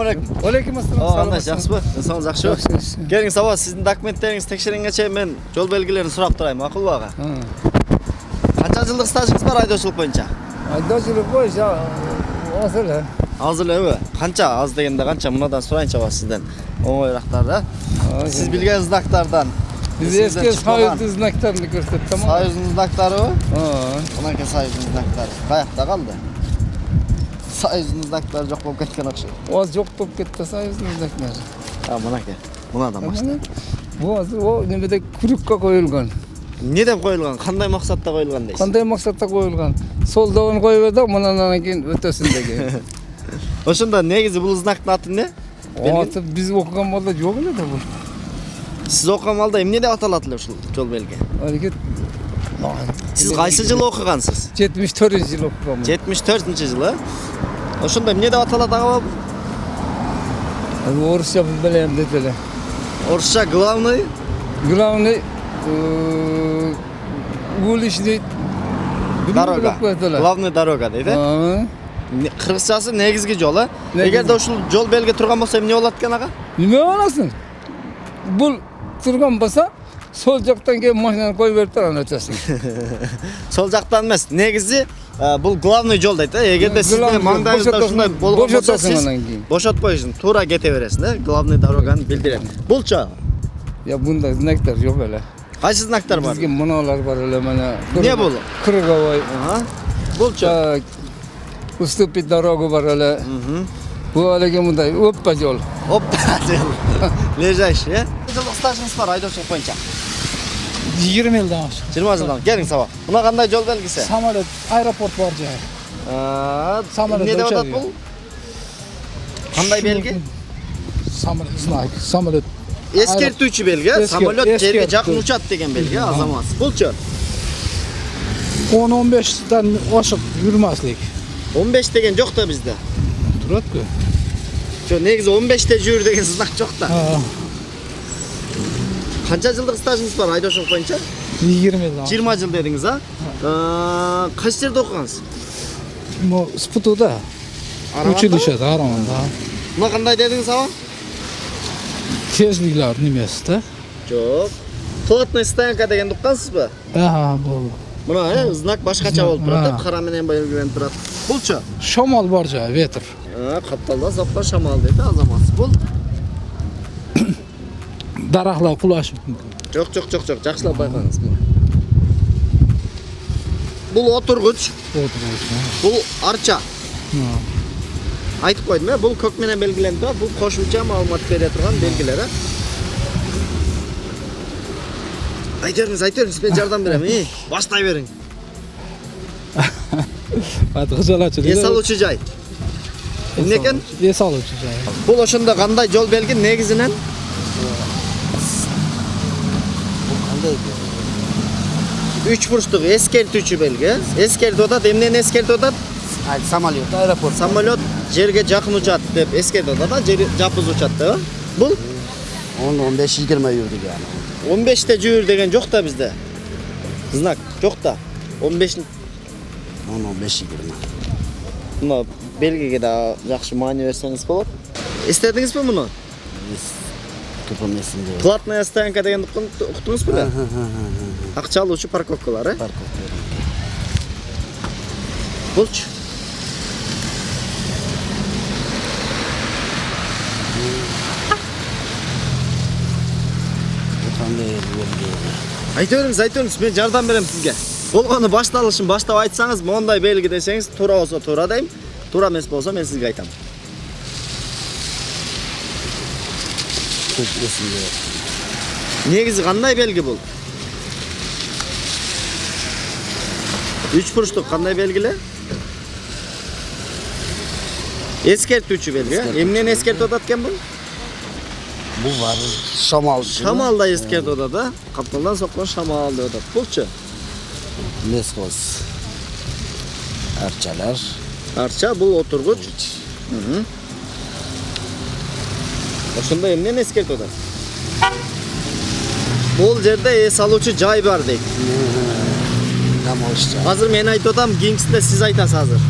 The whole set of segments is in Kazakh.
алейкум. Алейкум ассалам. Анда жақсыбы? Денсаулығыңыз жақсы? Келіңіз сабақ, сіздің документтеріңізді текшеренгенше мен жол белгілерін сұрап тұрайын, мақұл ба аға? Қанша жылдық стажыңыз бар айдаушылық бойынша? Айдаушылық бойынша аз эле. Аз элеби? Қанша? Аз дегенде қанша? Мынадан сұрайыншы аға сізден. Оңойрақтарда. Сіз білген знактардан. Biz eski Soyuz znaklarını gösterdim ama. Soyuz'un znakları mı? Ondan ki Soyuz'un znakları. Kayakta kaldı. Soyuz'un znakları çok bolup ketken okşay. Az çok bolup ketdi Soyuz'un znakları. Ha buna ki. Bunadan başla. Bu hazır o nemede kurukka koyulgan. Ne dep koyulgan? Qanday maqsadda koyulgan deysiz? Qanday maqsadda koyulgan? Sol davını koyup edi, mundan keyin ötesindeki. Oşunda negizi bu znaktın atı ne? Atı biz okugan malda yok edi bu. Siz okugan malda emne dep atalatılır şu jol belge? Hareket. Siz qayсы жылы okugansız? 74-yıl okugan. 74-nji жылы. Oşunda emne dep atalat ağa bu? Orusça bilem dediler. Orusça главный? Главный уличный дорога. Главный дорога deydi. Kırgızçası negizgi jol ha. Eger de uşul jol belge turgan bolsa emne bolat eкен ağa? Nime bolasın? Bul turgan bolsa sol jaktan kelip maşinani koyup berip turgan ötesин. Sol jaktan emas, negizi бұл главный жол дейді. Егерде сізде маңдайыңызда ушундай болгон болсо сиз бошотпойсуң, туура кете бересиң да. Главный дороганы билдирет. Булчу? Ya bunda znaklar yok öyle. Кайсы знактар бар? Bizge manalar var öyle mana. Ne bulu? Kırgavay. Булчу? Уступить дорогу var öyle. Bu halege bunday oppa yol. Oppa yol. Лежащий, ya? Жылдык стажыңыз бар айдаушылык боюнча? 20 yıldan var. 20 жылдан. Келиң сабак. Мына кандай жол белгиси? Samolyot, aeroport var жай. Samolyot. Ne деп атат бул? Кандай белги? Samolyot, знак. Samolyot. Eskертүүчү белги, самолет жерге жакын учат деген белги, азамат. Булчу? 10-15'den oşup yürümezlik. 15 деген жок да бизде. Turат-ku. Жо, негизи 15те жүрүр деген знак жок да. Канча жылдык стажыңыз бар айдаушылык боюнча? 20 yıldan. 20 жыл дедиңиз, а? Кайсы жерде окугансыз? Bu Sputu'da. Училищеде, Араманда. Мына кандай дедиңиз аба? Tezlikler nimesi de. Жок. Плотный стоянка деген уккансызбы? Bu. Мына, знак башкача болуп турат, кара менен белгиленип турат. Булчу? Şamal var жай, ветер. Капталда запка шамал дейт, азамат. Бул? Daraqlar qulaşıp. Жок, жакшылап байкаңыз. Бул отургуч. Бул арча. Айтып койдум, бул көк менен белгиленип турат, бул кошумча маалымат бере турган белгилер. Айтыңыз, мен жардам берем. Баштай бериң. Кызалачы. Эс алуучу жай. Эмне экен? Эс алуучу жай. Бул ошондо кандай жол белги негизинен? Üç burçluk eskертүүчү белги. Ескертип атат, эмнени ескертип атат? Samolyot, aeroport. Samolyot жерге жакын учат деп ескертип атат, жер жапыз учат деп. Бул 10-15-20 yürüdük yani. 15те жүрүр деген жок да бизде. Знак жок да. 15 10-15-20. Мына белгиге да жакшы маани берсеңиз болот. Эстедиңизби муну? Тупом есімде. Платная стоянка деген уктуңузбу да? Акча алуучу парковкалар, Парковка. Булчу? Айта бериңиз, мен жардам берем сизге. Болгону башталышын баштап айтсаңыз, мондай белги десеңиз, туура болсо туура дейм, туура эмес болсо мен сизге айтам. Негизи кандай белги бул? Үч бурчтук кандай белгиле? Эскертүүчү белги. Эмнени эскертип атат экен бул? Бул бар. Шамал. Шамал да эскертип атат, да? Капталдан соккон шамал деп атат. Булчу? Мескоз. Арчалар. Арча бул отургуч. Ошондо эмнени эскертип атат? Бул жерде эс алуучу жай бар дейт. Азыр мен айтып атам, кийинкисинде сиз айтасыз азыр.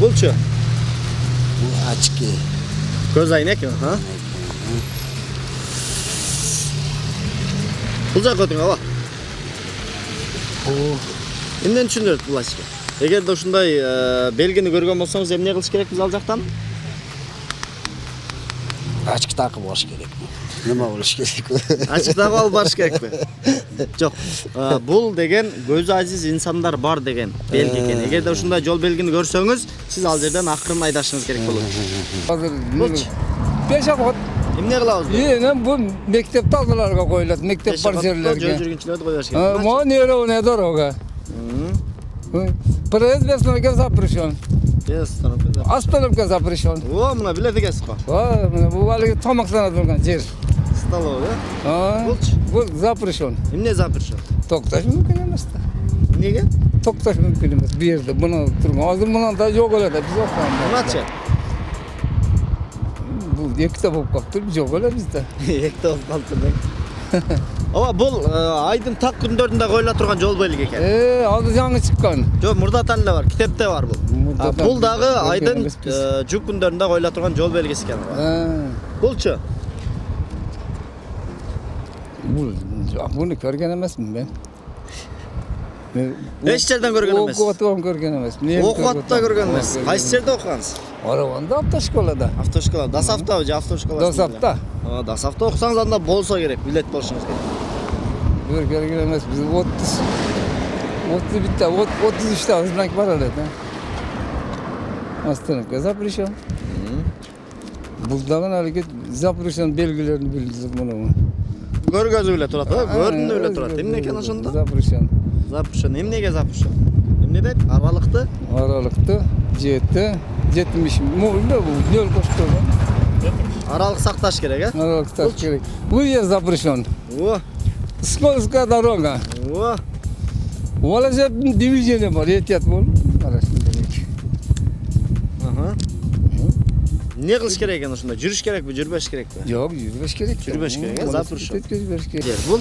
Булчу? Бул очки. Көз айнек, ha? Бул жак өтүң ала. Эмнени түшүндүрөт бул ачка? Эгерде ушундай белгини көргөн болсоңуз, эмне кылыш керек биз ал жактан? Açık takip baş gerek. Nima bo'lish kerak? Ачык тагып алып барыш керекпи? Жок. Бул деген көзү ажиз инсандар бар деген белги экен. Эгерде ушундай жол белгини көрсөңүз, сиз ал жерден акырын айдашыңыз керек болот. Азыр Болчу. пешоход. Эмне кылабыз? Бул мектепте алдыларга коюлат, мектеп бар жерлерге. Жол жүргүнчүлөрдү кое бериш керек. Монировная дорога. Проезд без запрещен. Остановка запрещен. О, мына билет экенсиз го. Бул алыгы тамактана турган жер. Столовый, да? Болчу. Бул запрещен. Эмне запрещен? Токтош мүмкүн эмес да. Неге? Токтош мүмкүн эмес. Бу жерде муну турган. Азыр мунан да жок эле да, биз окуганда. Мыначы? Бул экте болуп калыптыр, жок эле бизде. Экте болуп калыптыр да. Ооба, бул айдын так күндөрүндө коюла турган жол белги экен. Азыр жаңы чыккан. Жок, мурдатан эле бар, китепте бар бул. Бул дагы айдын жүк күндөрүндө коюла турган жол белгиси экен. Булчу? Буну көргөн эмесмин мен. Эч жерден көргөн эмес. Окуп көргөн эмесмин. Окуп атта көргөн эмес. Кайсы жерде окугансыз? Орованда автошколада. Автошкола, Досавтабы же автошкола? Досавта. Досавта окусаңыз анда болсо керек, билет болушуңуз керек. Бир көргөн эмес. Биз 33 менен бара элек. Остановка запрещен. Бул дагы алыгы запрещен белгилерин билдирдик муну. Көргөзүп эле турат, көрүнүп эле турат. Эмне экен ошондо? Запрещен. Запрещен. Эмнеге запрещен? Эмне дейт? Аралыкты? 70 мулда бул нөл кошту. Аралык сакташ керек, э? Аралык сакташ керек. Выезд запрещен. О, Скользкая дорога. о. Ола же движение бар, этият бол. Ага. Не кылыш керек экен ошондо? Жүрүш керекпи, жүрбөш керекпи? Жок, жүрбөш керек. Жүрбөш керек, запрещен. Жүрбөш керек. Жер бул.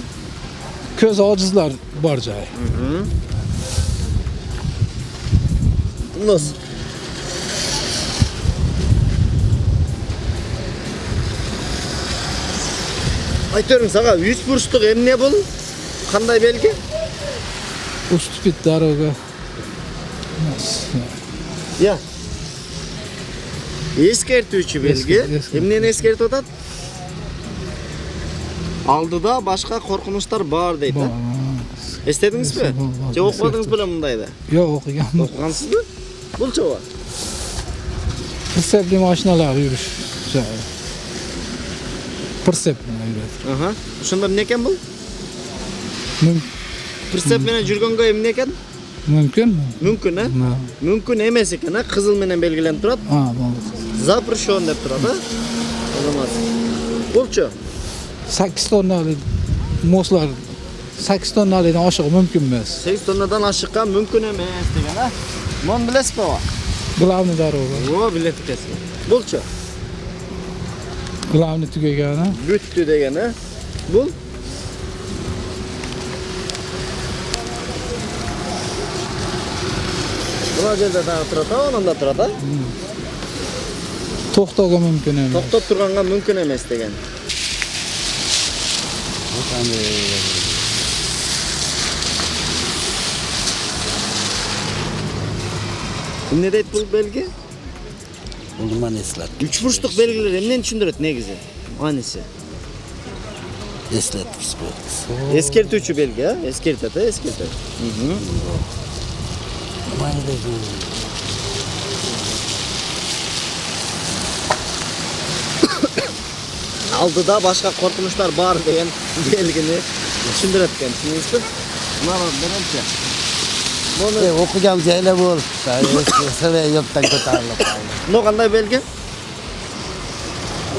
Köz acizlar бар жай. Нос. Айтырың сага 100 бурчтук эмне бул? Кандай белги? Уступит дорога. Я. Эскертүүчү белги. Эмнени эскертип атат? Алдыда башка коркунучтар бар дейт. Эстедиңизби? Же окубадыңыз беле мындайды? Yok okuyan. Окугансызбы? Булчу. Pritsepli maşinalar yürüyüş. Pritsepli yürüyüş. Ага. Ошондо эмне экен бул? Прицеп менен жүргөнгө эмне экен? Mümkün mü? Мүмкүн, э? Мүмкүн эмес экен, э? Кызыл менен белгиленип турат. Запрещен деп турат, э? Азамат. Булчу. 8 tonnali moslar 8 tonnalidan aşağı mümkün emas. 8 tonnadan aşıkka мүмкүн эмес деген, э? Мон билесизби ооба? Главный дорога. О, билет экенсиз. Булчу. Главный tügegani. Бүттү деген, э? Бул Мына жерде дагы турат, ананда турат, а? To'xtowga mümkün emas. Токтоп турганга мүмкүн эмес деген. Эмне дейт бул белги? Bundan eslat. 3 бурчтук белгилер эмнени түшүндүрөт негизи? Аниси. Eslatgis bu. Эскертүүчү белги, а? Эскертет, э? Эскертет. Алдыда башка коркунучтар бар деген белгини түшүндүрөт экен, түшүндүңүзбү? Мына беремчи. Мону Okuyan şeyle bol. Seve yoktan ko'tarilib qoldi. Мына кандай белги?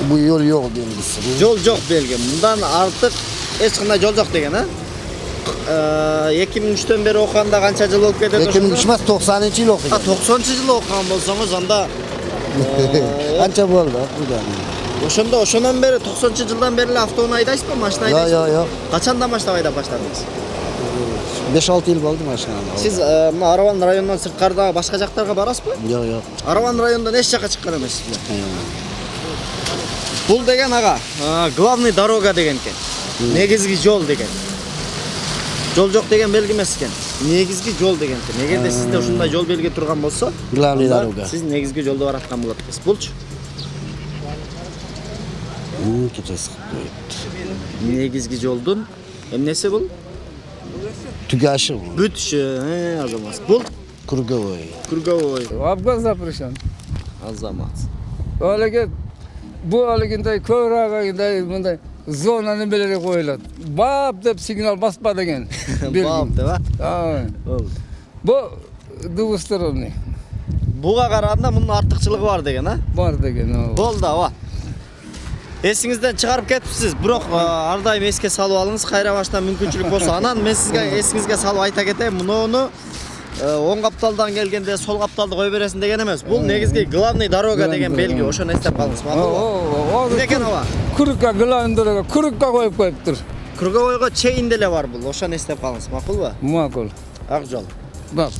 Bu yol yok belgisi. Жол жок белги. Мындан артык эч кандай жол жок деген, а? 2003-төн бери окуганда канча жыл болуп кетет ошондо? 2003 emas 90-yıl okuyan. 90-жылы окуган болсоңуз анда Ancha bo'ldi okugan. ошондон бери 90-жылдан бери эле автоунаа айдайсызбы, машина Yo айдайсызбы? yo yo. Качандан баштап айдап баштадыңыз? 5-6 yıl oldu maşinаны. Сиз мына Араван районунан сырткардагы башка жактарга барасызбы? Yo yo. Араван районунан эч жакка чыккан эмессиз. Бул деген ага, главный дорога деген экен. Негизги жол деген. Жол жок деген белги эмес экен. Негизги жол деген экен. Эгерде сизде ушундай жол белги турган болсо, Главный дорога. сиз негизги жолдо бараткан болот экенсиз. Булчу? Кетесиз. Негизги жолдун эмнеси бул? Түгәші. Бүтүшү, Азамат. Бул Круговой. круговой. Обгон запрещен. Азамат. Олеге bu oligинday ko'rag'inday bunday zonani belirlab qo'yiladi. Bab deb signal basma degan. Bab deb, ha? Ha. Болду. Bu двусторонний Буга караганда мунун артыкчылыгы бар деген, а? бар degan. Болду, ава. Эсиңизден чыгарып кетипсиз, бирок ар дайым эске салып алыңыз, кайра баштан мүмкүнчүлүк болсо. Анан мен сизге эсиңизге салып айта кетейин, муну оң капталдан келгенде сол капталды кой бересиң деген эмес. Бул негизги главный дорога деген белги. Ошону эстеп калыңыз, макулбу? Эмне экен ава? Kurukka главный дорога, kurukka коюп коюптур. Круговойго чейин деле бар бул. Ошону эстеп калыңыз, макулбу? Макул. Ак жол. Бак.